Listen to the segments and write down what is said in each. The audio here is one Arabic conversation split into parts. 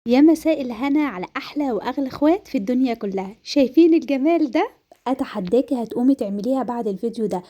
يا مساء الهنا على احلى واغلى اخوات في الدنيا كلها. شايفين الجمال ده؟ اتحداكي هتقومي تعمليها بعد الفيديو ده.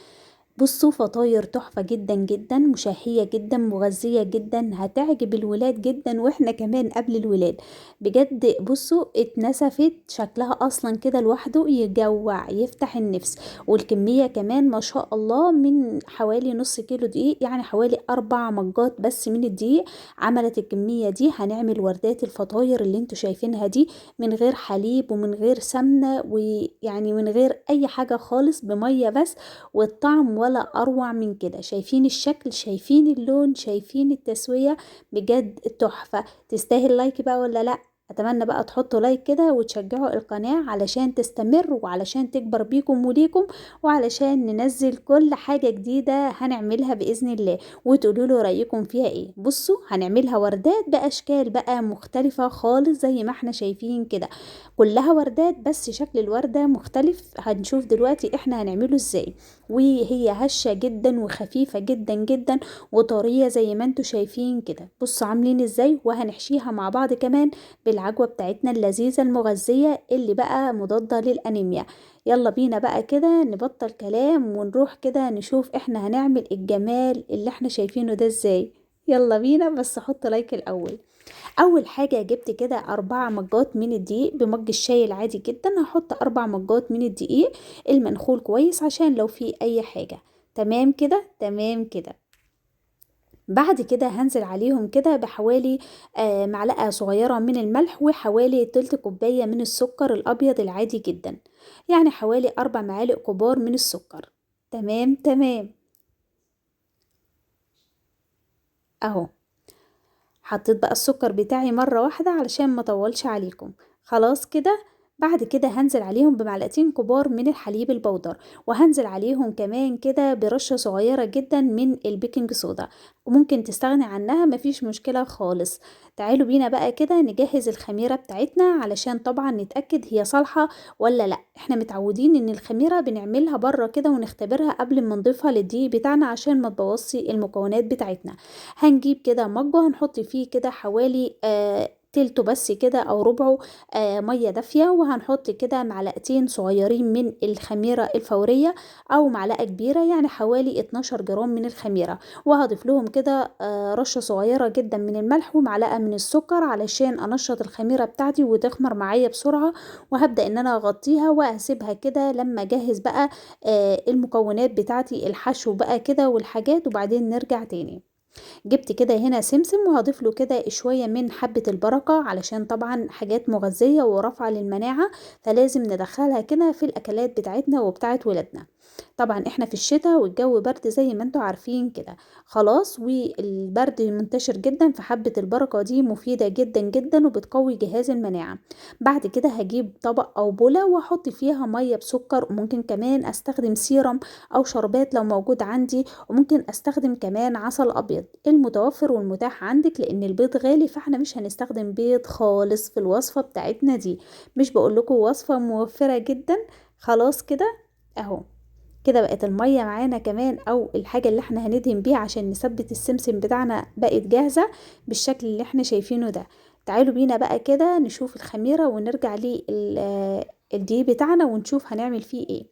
بصوا، فطاير تحفة جدا جدا، مشهية جدا، مغذية جدا، هتعجب الولاد جدا واحنا كمان قبل الولاد. بجد بصوا، اتنسفت شكلها اصلا كده لوحده يجوع يفتح النفس. والكمية كمان ما شاء الله، من حوالي نص كيلو دقيق، يعني حوالي 4 مجات بس من الدقيق عملت الكمية دي. هنعمل وردات الفطاير اللي انتوا شايفينها دي من غير حليب ومن غير سمنة، ويعني من غير اي حاجة خالص، بمية بس. والطعم ولا اروع من كده. شايفين الشكل، شايفين اللون، شايفين التسوية؟ بجد تحفة. تستاهل لايك بقى ولا لا؟ اتمنى بقى تحطوا لايك كده وتشجعوا القناة علشان تستمر وعلشان تكبر بيكم وليكم، وعلشان ننزل كل حاجة جديدة هنعملها بإذن الله، وتقولوا له رأيكم فيها ايه. بصوا، هنعملها وردات بأشكال بقى مختلفة خالص زي ما احنا شايفين كده. كلها وردات بس شكل الوردة مختلف. هنشوف دلوقتي احنا هنعمله ازاي. وهي هشة جدا وخفيفة جدا جدا وطرية زي ما انتوا شايفين كده. بصوا عاملين ازاي. وهنحشيها مع بعض كمان بالعجوة بتاعتنا اللذيذة المغذية اللي بقى مضادة للأنيميا. يلا بينا بقى كده نبطل كلام ونروح كده نشوف احنا هنعمل الجمال اللي احنا شايفينه ده ازاي. يلا بينا، بس حط لايك الأول. اول حاجة جبت كده 4 مجات من الدقيق، بمج الشاي العادي جدا هحط 4 مجات من الدقيق المنخول كويس عشان لو في اي حاجة. تمام كده، تمام كده. بعد كده هنزل عليهم كده بحوالي معلقة صغيرة من الملح، وحوالي تلت كوباية من السكر الأبيض العادي جدا، يعني حوالي 4 معالق كبار من السكر. تمام تمام. اهو حطيت بقى السكر بتاعي مرة واحدة علشان ما اطولش عليكم. خلاص كده. بعد كده هنزل عليهم ب2 معلقة كبار من الحليب البودر، وهنزل عليهم كمان كده برشة صغيرة جدا من البيكنج صودا، وممكن تستغني عنها مفيش مشكلة خالص. تعالوا بينا بقى كده نجهز الخميرة بتاعتنا علشان طبعا نتأكد هي صالحة ولا لا. احنا متعودين ان الخميرة بنعملها بره كده ونختبرها قبل ما نضيفها للدقيق بتاعنا عشان ما تبوظش المكونات بتاعتنا. هنجيب كده مج وهنحط فيه كده حوالي تلته بس كده او ربعه ميه دافيه، وهنحط كده معلقتين صغيرين من الخميره الفوريه، او معلقه كبيره يعني حوالي 12 جرام من الخميره. وهضيف لهم كده رشه صغيره جدا من الملح ومعلقه من السكر علشان انشط الخميره بتاعتي وتخمر معايا بسرعه. وهبدا ان انا اغطيها واسيبها كده لما اجهز بقى المكونات بتاعتي، الحشو بقى كده والحاجات، وبعدين نرجع تاني. جبت كده هنا سمسم وهضيف له كده شوية من حبة البركة علشان طبعا حاجات مغذية ورافعة للمناعة، فلازم ندخلها كده في الأكلات بتاعتنا وبتاعت ولادنا. طبعا احنا في الشتاء والجو برد زي ما انتوا عارفين كده. خلاص، والبرد منتشر جدا، فحبة البركة دي مفيدة جدا جدا وبتقوي جهاز المناعة. بعد كده هجيب طبق او بولة واحط فيها مية بسكر، وممكن كمان استخدم سيرم او شربات لو موجود عندي، وممكن استخدم كمان عسل ابيض المتوفر والمتاح عندك، لان البيض غالي فاحنا مش هنستخدم بيض خالص في الوصفة بتاعتنا دي. مش بقول لكم وصفة موفرة جدا؟ خلاص كده. اهو كده بقت المية معانا كمان، او الحاجة اللي احنا هندهن بيها عشان نثبت السمسم بتاعنا بقت جاهزة بالشكل اللي احنا شايفينه ده. تعالوا بينا بقى كده نشوف الخميرة ونرجع الدقيق بتاعنا ونشوف هنعمل فيه ايه.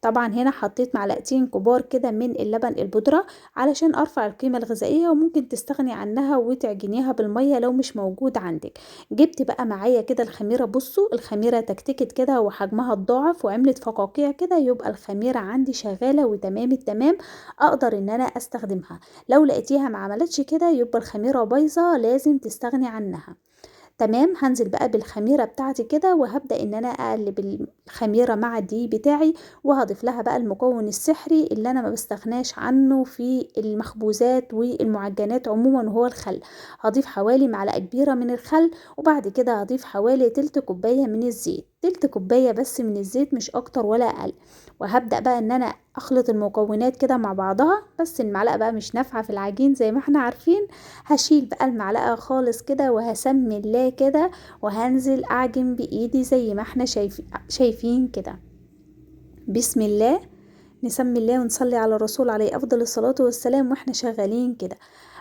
طبعا هنا حطيت معلقتين كبار كده من اللبن البودرة علشان ارفع القيمة الغذائية، وممكن تستغني عنها وتعجنيها بالمية لو مش موجود عندك. جبت بقى معايا كده الخميرة. بصوا الخميرة تكتكت كده وحجمها اتضاعف وعملت فقاقيع كده، يبقى الخميرة عندي شغالة وتمام التمام، اقدر ان انا استخدمها. لو لقيتيها ما عملتش كده يبقى الخميرة بايظة، لازم تستغني عنها. تمام. هنزل بقى بالخميرة بتاعتي كده وهبدأ ان انا اقلب الخميرة مع الدقيق بتاعي، وهضيف لها بقى المكون السحري اللي انا ما بستغناش عنه في المخبوزات والمعجنات عموما، وهو الخل. هضيف حوالي معلقة كبيرة من الخل، وبعد كده هضيف حوالي تلت كوباية من الزيت، تلت كوباية بس من الزيت مش اكتر ولا اقل. وهبدأ بقى ان انا اخلط المكونات كده مع بعضها، بس المعلقة بقى مش نافعة في العجين زي ما احنا عارفين. هشيل بقى المعلقة خالص كده وهسمي الله كده، وهنزل اعجن بايدي زي ما احنا شايفين كده. بسم الله. نسمي الله ونصلي على الرسول عليه افضل الصلاة والسلام واحنا شغالين كده.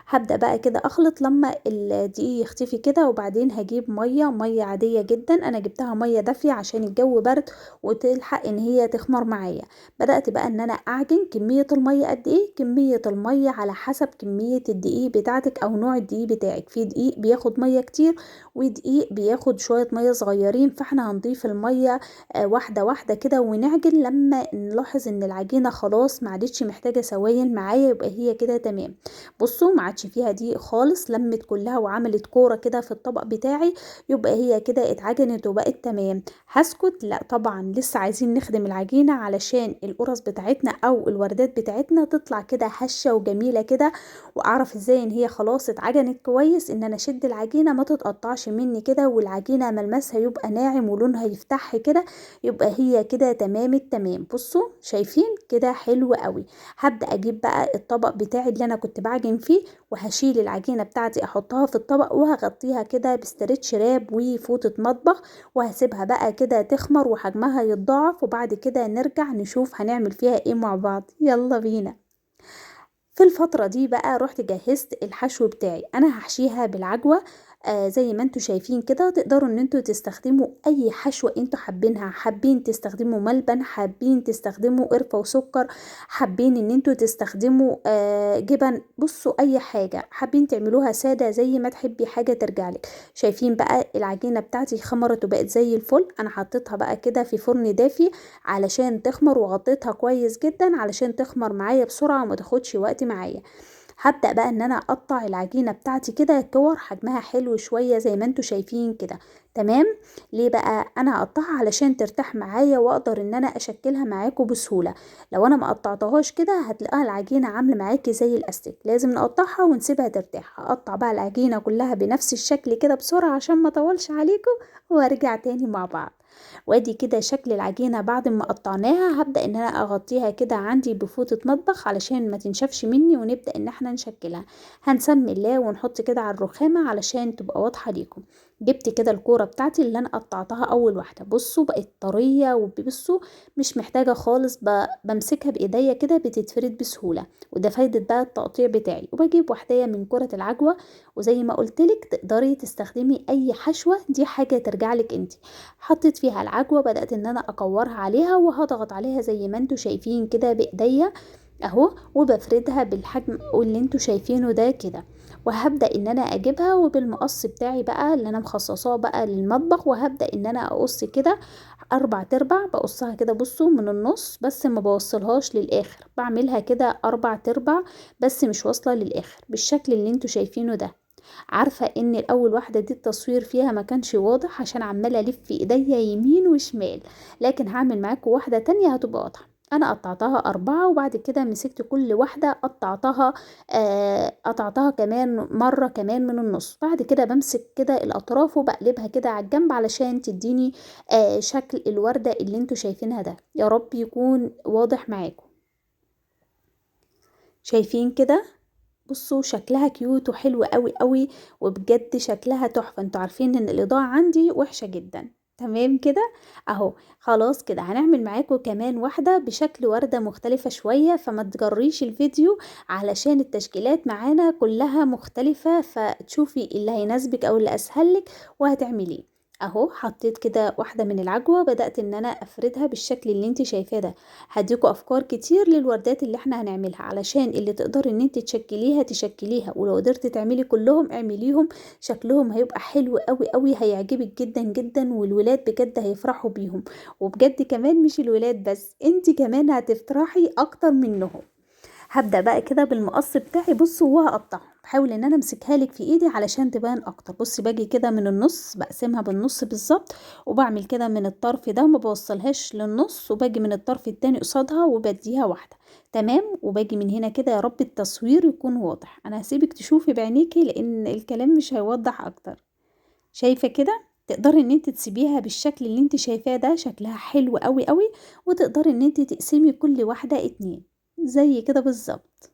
هبدأ بقى كده اخلط لما الدقيق يختفي كده، وبعدين هجيب مية عادية جدا، انا جبتها مية دافية عشان الجو برد وتلحق ان هي تخمر معايا. بدأت بقى ان انا اعجن. كمية المية قد ايه؟ كمية المية على حسب كمية الدقيق بتاعتك او نوع الدقيق بتاعك. في دقيق بياخد مية كتير ودقيق بياخد شوية مية صغيرين، فاحنا هنضيف المية واحدة واحدة كده ونعجن. لما نلاحظ ان العجينة خلاص معدتش محتاجة سوائل معايا يبقى هي كده تمام. بصوا ما عادش فيها دقيق خالص، لمت كلها وعملت كورة كده في الطبق بتاعي، يبقى هي كده اتعجنت وبقت تمام. هسكت؟ لا طبعا، لسه عايزين نخدم العجينة علشان القرص بتاعتنا او الوردات بتاعتنا تطلع كده هشة وجميلة كده. واعرف ازاي ان هي خلاص اتعجنت كويس؟ ان انا اشد العجينة ما تتقطعش مني كده، والعجينة ملمسها يبقى ناعم ولونها يفتح كده، يبقى هي كده تمام التمام. بصوا شايفين كده حلو قوي. هبدأ اجيب بقى الطبق بتاعي اللي انا كنت بعجن فيه، وهشيل العجينة بتاعتي احطها في الطبق وهغطيها كده بستريتش راب وفوطة مطبخ، وهسيبها بقى كده تخمر وحجمها يتضاعف، وبعد كده نرجع نشوف هنعمل فيها ايه مع بعض. يلا بينا. في الفترة دي بقى رحت جهزت الحشو بتاعي. انا هحشيها بالعجوة. زي ما انتوا شايفين كده، تقدروا ان انتوا تستخدموا اي حشوة انتوا حابينها. حابين تستخدموا ملبن، حابين تستخدموا قرفة وسكر، حابين ان انتوا تستخدموا جبن. بصوا اي حاجة حابين تعملوها سادة زي ما تحبي حاجة ترجعلك. شايفين بقى العجينة بتاعتي خمرت وبقت زي الفل. انا حطيتها بقى كده في فرن دافي علشان تخمر، وغطيتها كويس جدا علشان تخمر معايا بسرعة وما تاخدش وقت معايا. هبدأ بقى ان انا اقطع العجينة بتاعتي كده كور حجمها حلو شوية زي ما انتوا شايفين كده. تمام. ليه بقى انا هقطعها؟ علشان ترتاح معايا واقدر ان انا اشكلها معاكم بسهولة. لو انا ما قطعتهاش كده هتلاقيها العجينة عاملة معاكي زي الاستيك، لازم نقطعها ونسيبها ترتاح. هقطع بقى العجينة كلها بنفس الشكل كده بسرعة عشان ما اطولش عليكم، وارجع تاني مع بعض. وادي كده شكل العجينة بعد ما قطعناها. هبدأ ان انا اغطيها كده عندي بفوطة مطبخ علشان ما تنشفش مني، ونبدأ ان احنا نشكلها. هنسمي الله ونحط كده على الرخامة علشان تبقى واضحة ليكم. جبت كده الكورة بتاعتي اللي انا قطعتها اول واحدة. بصوا بقت طرية، وبصوا مش محتاجة خالص، بمسكها بايديا كده بتتفرد بسهولة. وده فايدة بقى التقطيع بتاعي. وبجيب واحدة من كرة العجوة، وزي ما قلتلك تقدري تستخدمي اي حشوة، دي حاجة ترجعلك انتي. حطيت فيها العجوة، بدأت ان انا اكورها عليها وهضغط عليها زي ما انتوا شايفين كده بايديا اهو، وبفردها بالحجم اللي انتوا شايفينه ده كده. وهبدأ ان انا اجيبها وبالمقص بتاعي بقى اللي انا مخصصاه بقى للمطبخ، وهبدأ ان انا اقص كده 4 تربع. بقصها كده بصوا من النص بس، ما بوصلهاش للاخر، بعملها كده 4 تربع بس مش واصلة للاخر بالشكل اللي انتوا شايفينه ده. عارفة ان الاول واحدة دي التصوير فيها ما كانش واضح عشان عمالة الف في ايديا يمين وشمال، لكن هعمل معاكم واحدة تانية هتبقى واضحة. انا قطعتها 4، وبعد كده مسكت كل واحدة قطعتها قطعتها كمان مرة كمان من النص. بعد كده بمسك كده الاطراف وبقلبها كده على الجنب علشان تديني شكل الوردة اللي انتوا شايفينها ده. يا رب يكون واضح معاكم. شايفين كده؟ بصوا شكلها كيوت وحلو قوي قوي، وبجد شكلها تحفة. انتوا عارفين ان الاضاءة عندي وحشة جدا. تمام كده اهو. خلاص كده هنعمل معاكم كمان واحدة بشكل وردة مختلفة شوية، فما تجريش الفيديو علشان التشكيلات معانا كلها مختلفة، فتشوفي اللي هيناسبك او اللي اسهلك وهتعمليه. اهو حطيت كده واحدة من العجوة، بدأت ان انا افردها بالشكل اللي انت شايفاه ده. هديكوا افكار كتير للوردات اللي احنا هنعملها علشان اللي تقدر ان انت تشكليها تشكليها، ولو قدرتي تعملي كلهم اعمليهم. شكلهم هيبقى حلو قوي قوي، هيعجبك جدا جدا، والولاد بجد هيفرحوا بيهم. وبجد كمان مش الولاد بس، انت كمان هتفرحي اكتر منهم. هبدأ بقى كده بالمقص بتاعي بصوا، وهقطعهم. بحاول ان انا امسكها لك في ايدي علشان تبان اكتر. بصي باجي كده من النص، بقسمها بالنص بالظبط، وبعمل كده من الطرف ده وما بوصلهاش للنص، وباجي من الطرف التاني قصادها وبديها واحدة. تمام. وباجي من هنا كده. يا رب التصوير يكون واضح. انا هسيبك تشوفي بعينيكي لان الكلام مش هيوضح اكتر. شايفة كده؟ تقدري ان انت تسيبيها بالشكل اللي انت شايفاه ده، شكلها حلو قوي قوي. وتقدري ان انت تقسمي كل واحدة 2 زي كده بالظبط.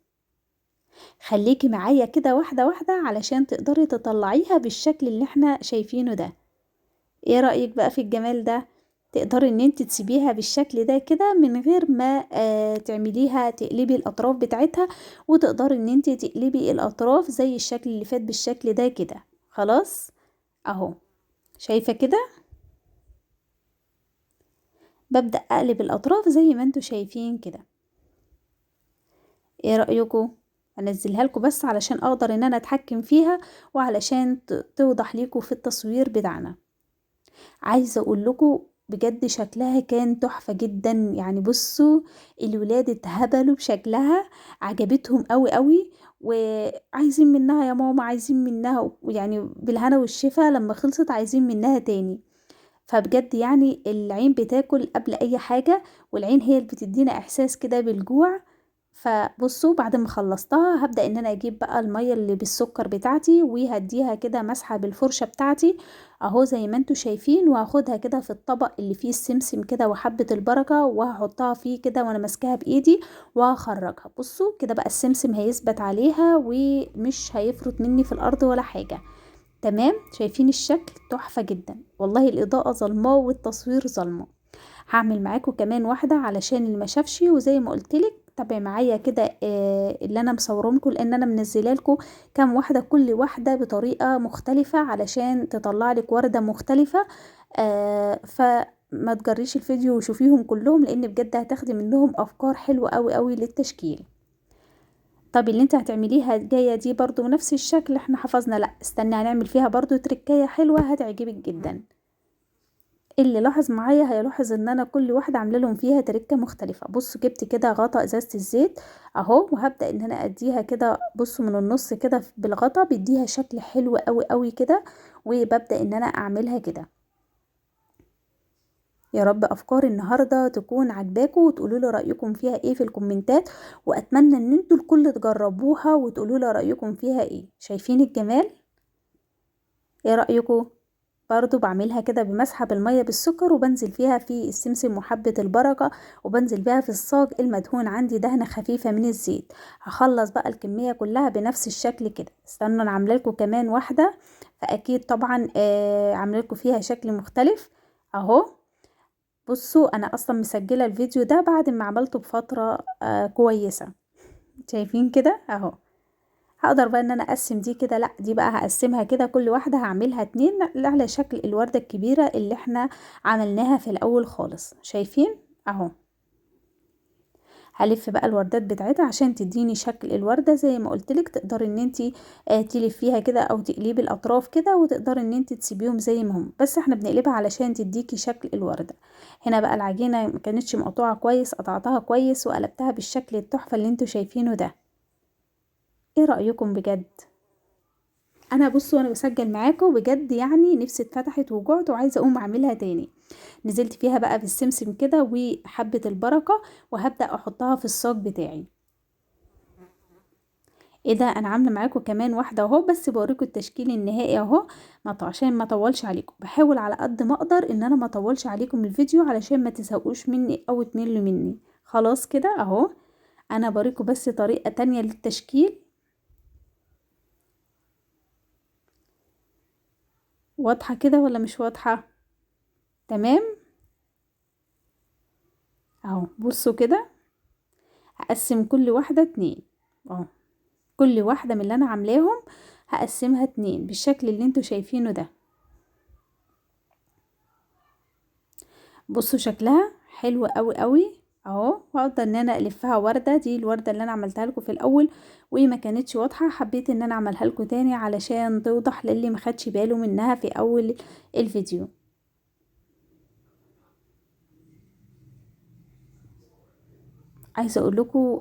خليكي معايا كده واحدة واحدة علشان تقدري تطلعيها بالشكل اللي احنا شايفينه ده. ايه رأيك بقى في الجمال ده؟ تقدري ان انت تسيبيها بالشكل ده كده من غير ما تعمليها تقلبي الاطراف بتاعتها، وتقدري ان انت تقلبي الاطراف زي الشكل اللي فات بالشكل ده كده. خلاص اهو، شايفة كده؟ ببدأ اقلب الاطراف زي ما انتوا شايفين كده. ايه رأيكم؟ انزلها لكم بس علشان اقدر ان انا اتحكم فيها، وعلشان توضح لكم في التصوير بتاعنا. عايزة اقول لكم بجد شكلها كان تحفة جدا، يعني بصوا الولاد اتهبلوا بشكلها، عجبتهم قوي قوي، وعايزين منها يا ماما، عايزين منها، يعني بالهنا والشفا لما خلصت عايزين منها تاني. فبجد يعني العين بتاكل قبل اي حاجة، والعين هي اللي بتدينا احساس كده بالجوع. فبصوا بعد ما خلصتها هبدأ ان انا اجيب بقى المية اللي بالسكر بتاعتي، وهديها كده مسحة بالفرشة بتاعتي اهو زي ما انتوا شايفين، وهاخدها كده في الطبق اللي فيه السمسم كده وحبة البركة، وهحطها فيه كده وانا ماسكاها بايدي وهخرجها. بصوا كده بقى السمسم هيثبت عليها ومش هيفرط مني في الارض ولا حاجة. تمام، شايفين الشكل تحفة جدا والله، الإضاءة ظلماه والتصوير ظلمه. هعمل معاكم كمان واحدة علشان اللي ما شافش، وزي ما قلتلك تابع معايا كده اللي انا مصورهمكم، لان انا منزله لكم كام واحده، كل واحده بطريقه مختلفه علشان تطلع لك ورده مختلفه. فما تجريش الفيديو وشوفيهم كلهم، لان بجد هتاخدي منهم افكار حلوه قوي قوي للتشكيل. طب اللي انت هتعمليها جايه دي برضو نفس الشكل احنا حفظنا، لا استني هنعمل فيها برضو تركايه حلوه هتعجبك جدا. اللي لاحظ معايا هيلاحظ ان انا كل واحده عامله لهم فيها تركه مختلفه. بصوا جبت كده غطا ازازه الزيت اهو، وهبدا ان انا اديها كده، بصوا من النص كده بالغطا بيديها شكل حلو قوي قوي كده، وببدا ان انا اعملها كده. يا رب افكار النهارده تكون عجباكم، وتقولوا لي رايكم فيها ايه في الكومنتات، واتمنى ان انتوا الكل تجربوها وتقولوا لي رايكم فيها ايه. شايفين الجمال؟ ايه رايكم؟ برضو بعملها كده بمسحة بالمية بالسكر، وبنزل فيها في السمسم وحبة البركة، وبنزل بيها في الصاج المدهون عندي دهنة خفيفة من الزيت. هخلص بقى الكمية كلها بنفس الشكل كده. استنوا انا عامله لكم كمان واحدة، فاكيد طبعا عامله لكم فيها شكل مختلف اهو. بصوا انا اصلا مسجلة الفيديو ده بعد ما عملته بفترة كويسة. شايفين كده اهو؟ هقدر بقى ان انا اقسم دي كده، لا دي بقى هقسمها كده كل واحدة هعملها 2 على شكل الوردة الكبيرة اللي احنا عملناها في الاول خالص. شايفين اهو؟ هلف بقى الوردات بتاعتها عشان تديني شكل الوردة زي ما قلتلك. تقدري ان انتي تلفيها كده او تقلبي الاطراف كده، وتقدري ان انتي تسيبيهم زي ما هم، بس احنا بنقلبها علشان تديكي شكل الوردة. هنا بقى العجينة ما كانتش مقطوعة كويس، قطعتها كويس وقلبتها بالشكل التحفة اللي انتوا شايفينه ده. ايه رأيكم بجد؟ انا بصوا وانا بسجل معاكم بجد يعني نفسي اتفتحت وجعت وعايزه اقوم اعملها تاني. نزلت فيها بقى بالسمسم كده وحبه البركه، وهبدا احطها في الصاج بتاعي. ايه ده، انا عامله معاكم كمان واحده اهو، بس بوريكم التشكيل النهائي اهو. عشان ما اطولش عليكم، بحاول على قد ما اقدر ان انا ما اطولش عليكم الفيديو علشان ما تزهقوش مني او تملوا مني. خلاص كده اهو، انا بوريكم بس طريقه تانية للتشكيل. واضحه كده ولا مش واضحه؟ تمام اهو. بصوا كده هقسم كل واحدة 2 اهو، كل واحدة من اللي انا عاملاهم هقسمها 2 بالشكل اللي انتوا شايفينه ده. بصوا شكلها حلو قوي قوي اهو، واقدر ان انا الفها وردة. دي الوردة اللي انا عملتها لكم في الاول وما كانتش واضحة، حبيت ان انا اعملها لكم تاني علشان توضح للي ما خدش باله منها في اول الفيديو. عايزه اقول لكم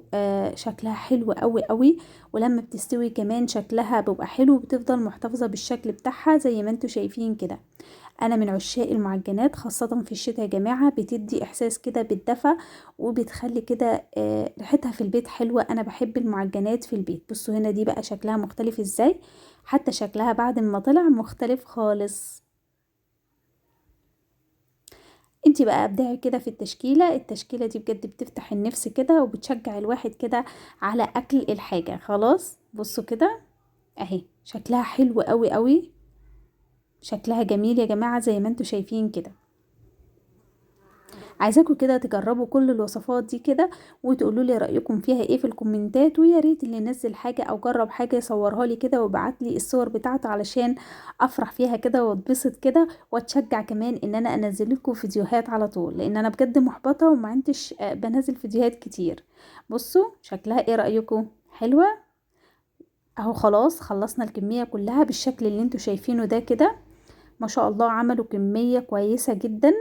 شكلها حلو قوي قوي، ولما بتستوي كمان شكلها بيبقى حلو، بتفضل محتفظه بالشكل بتاعها زي ما انتوا شايفين كده. انا من عشاق المعجنات خاصه في الشتاء يا جماعه، بتدي احساس كده بالدفى، وبتخلي كده ريحتها في البيت حلوه. انا بحب المعجنات في البيت. بصوا هنا دي بقى شكلها مختلف ازاي، حتى شكلها بعد ما طلع مختلف خالص. انتي بقى ابدعي كده في التشكيلة. التشكيلة دي بجد بتفتح النفس كده، وبتشجع الواحد كده على اكل الحاجة. خلاص بصوا كده اهي، شكلها حلو قوي قوي، شكلها جميل يا جماعة زي ما انتوا شايفين كده. عايزاكم كده تجربوا كل الوصفات دي كده وتقولوا لي رأيكم فيها ايه في الكومنتات، ويا ريت اللي ينزل حاجة او جرب حاجة يصورها لي كده ويبعت لي الصور بتاعته علشان افرح فيها كده واتبسط كده، واتشجع كمان ان انا انزل لكم فيديوهات على طول، لان انا بجد محبطة وما عندش بنزل فيديوهات كتير. بصوا شكلها ايه رأيكم؟ حلوة اهو. خلاص خلصنا الكمية كلها بالشكل اللي انتوا شايفينه ده كده. ما شاء الله عملوا كمية كويسة جدا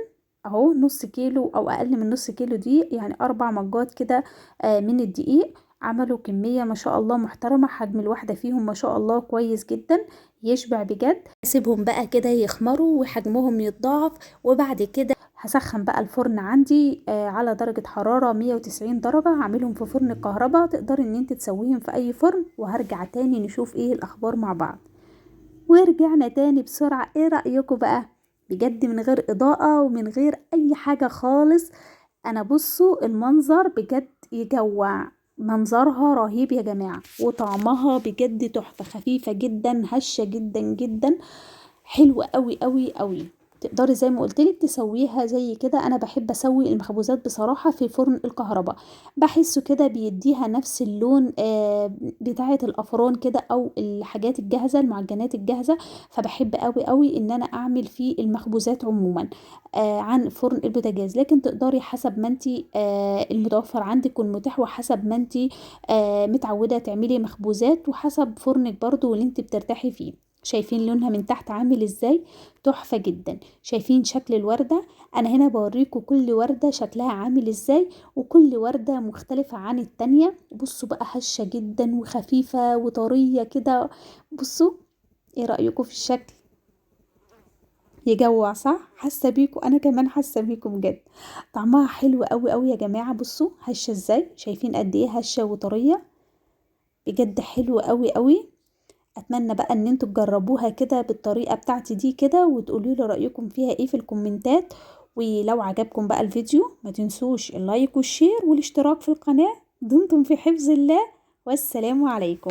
اهو، نص كيلو او اقل من نص كيلو دي، يعني 4 مجات كده من الدقيق. عملوا كمية ما شاء الله محترمة، حجم الواحدة فيهم ما شاء الله كويس جدا، يشبع بجد. هسيبهم بقى كده يخمروا وحجمهم يتضاعف، وبعد كده هسخن بقى الفرن عندي على درجة حرارة 190 درجة. هعملهم في فرن الكهرباء، تقدري ان انت تسويهم في اي فرن، وهرجع تاني نشوف ايه الاخبار مع بعض. ورجعنا تاني بسرعة. ايه رأيكم بقى؟ بجد من غير اضاءة ومن غير اي حاجة خالص. انا بصوا المنظر بجد يجوع، منظرها رهيب يا جماعة، وطعمها بجد تحفة، خفيفة جدا، هشة جدا جدا، حلوة قوي قوي قوي. تقدري زي ما قلتلك تسويها زي كده. انا بحب اسوي المخبوزات بصراحة في فرن الكهرباء، بحسه كده بيديها نفس اللون بتاعة الافران كده، او الحاجات الجاهزة، المعجنات الجاهزة. فبحب قوي قوي ان انا اعمل فيه المخبوزات عموما عن فرن البوتاجاز. لكن تقدري حسب ما انتي المتوفر عندك والمتاح، وحسب ما انتي متعودة تعملي مخبوزات، وحسب فرنك برضو واللي انتي بترتاحي فيه. شايفين لونها من تحت عامل ازاي؟ تحفة جدا. شايفين شكل الوردة؟ انا هنا بوريكم كل وردة شكلها عامل ازاي، وكل وردة مختلفة عن التانية. بصوا بقى هشة جدا وخفيفة وطرية كده. بصوا ايه رأيكم في الشكل؟ يجوع صح؟ حاسه بيكم، انا كمان حاسه بيكم بجد. طعمها حلو قوي قوي يا جماعه. بصوا هشه ازاي، شايفين قد ايه هشه وطريه؟ بجد حلو قوي قوي. اتمنى بقى ان انتوا تجربوها كده بالطريقه بتاعتي دي كده، وتقولوا لي رايكم فيها ايه في الكومنتات. ولو عجبكم بقى الفيديو ما تنسوش اللايك والشير والاشتراك في القناه. دمتم في حفظ الله، والسلام عليكم.